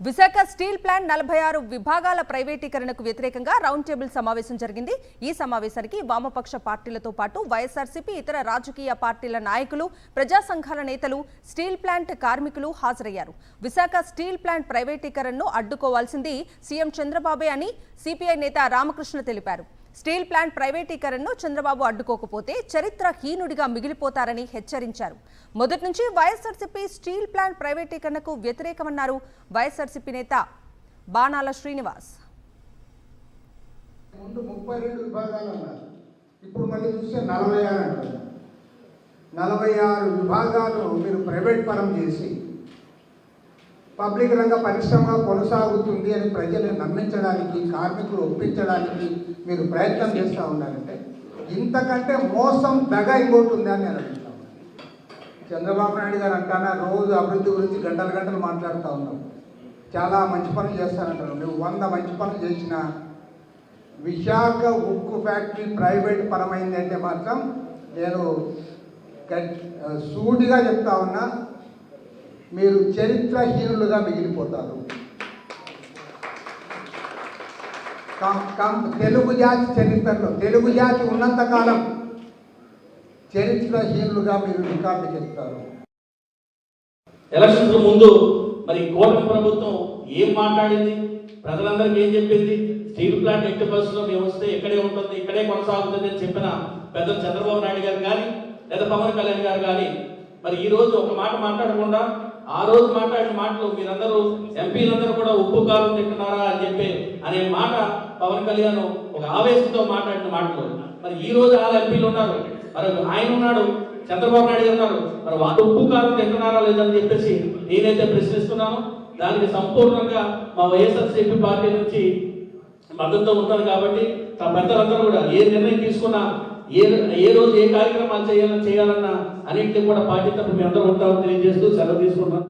Visakha steel plant 46 విభాగాల ప్రైవేటీకరణకు వ్యతిరేకంగా రౌండ్ టేబుల్ సమావేశం జరిగింది. ఈ సమావేశానికి వామపక్ష పార్టీలతో పాటు వైఎస్ఆర్సీపీ, ఇతర రాజకీయ పార్టీల నాయకులు, ప్రజా సంఘాల నేతలు, స్టీల్ ప్లాంట్ కార్మికులు హాజరయ్యారు. విశాఖ స్టీల్ ప్లాంట్ ప్రైవేటీకరణను అడ్డుకోవాల్సింది సీఎం చంద్రబాబే అని సిపిఐ నేత రామకృష్ణ తెలిపారు. స్టీల్ ప్లాంట్ ప్రైవేటీకరణను చంద్రబాబు అడ్డుకోకపోతే చరిత్రహీనుడిగా మిగిలిపోతారని హెచ్చరించారు. మొదటి నుంచి వైఎస్ఆర్సీపీ స్టీల్ ప్లాంట్ ప్రైవేటీకరణకు వ్యతిరేకమన్నారు వైఎస్ఆర్సీపీ నేత బాణాల శ్రీనివాస్. ముందు 32 విభాగాలు ఉన్నారు, ఇప్పుడు మళ్ళీ చూస్తే 46 అంటారు. 46 విభాగాలు మీరు ప్రైవేట్ పరం చేసి పబ్లిక్ రంగ పరిశ్రమ కొనసాగుతుంది అని ప్రజల్ని నమ్మించడానికి, కార్మికులు ఒప్పించడానికి మీరు ప్రయత్నం చేస్తూ ఉన్నారంటే ఇంతకంటే మోసం దగ ఇంకోటి అని నేను అడుగుతాను. చంద్రబాబు నాయుడు గారు అంటానా రోజు అభివృద్ధి గురించి గంటలు గంటలు మాట్లాడుతూ ఉన్నాం, చాలా మంచి పనులు చేస్తానంటారు. నువ్వు 100 మంచి పనులు చేసిన విశాఖ ఉక్కు ఫ్యాక్టరీ ప్రైవేట్ పరమైందంటే మాత్రం నేను సూటిగా చెప్తా ఉన్నా, మీరు చరిత్రహీనులుగా మిగిలిపోతారు. తెలుగు జాతి చరిత్రలో తెలుగు జాతి ఉన్నంతకాలం చరిత్రహీనులుగా మీరు రికార్డు చేస్తారు. ఎలక్షన్స్ ముందు మరి కూటమి ప్రభుత్వం ఏం మాట్లాడింది, ప్రజలందరికీ ఏం చెప్పింది? స్టీల్ ప్లాంట్ ఎట్టి పరిస్థితుల్లో మేము వస్తే ఇక్కడే ఉంటుంది, ఇక్కడే కొనసాగుతుంది అని చెప్పిన పెద్ద చంద్రబాబు నాయుడు గారు కానీ లేదా పవన్ కళ్యాణ్ గారు కానీ మరి ఈ రోజు ఒక మాట మాట్లాడకుండా ఆ రోజు మాట్లాడిన మాటలు మీరందరూ ఎంపీలందరూ కూడా ఉప్పు కారం తింటున్నారా అని చెప్పి అనే మాట పవన్ కళ్యాణ్ ఒక ఆవేశంతో మాట్లాడిన మాటలు. మరి ఈ రోజు వాళ్ళ ఎంపీలు ఉన్నారు, మరి ఆయన ఉన్నాడు, చంద్రబాబు నాయుడు గారు ఉన్నారు, మరి వాళ్ళు ఉప్పు కారం తింటున్నారా లేదని చెప్పేసి నేనైతే ప్రశ్నిస్తున్నాను. దానికి సంపూర్ణంగా మా వైఎస్ఆర్సీపీ పార్టీ నుంచి మద్దతు ఉంటారు. కాబట్టి పెద్దలందరూ కూడా ఏ నిర్ణయం తీసుకున్నా, ఏ రోజు ఏ కార్యక్రమాలు చేయాలన్నా అన్నింటినీ కూడా పార్టీ తరఫున మీ అందరూ ఉంటామని తెలియజేస్తూ సెలవు తీసుకుంటున్నాను.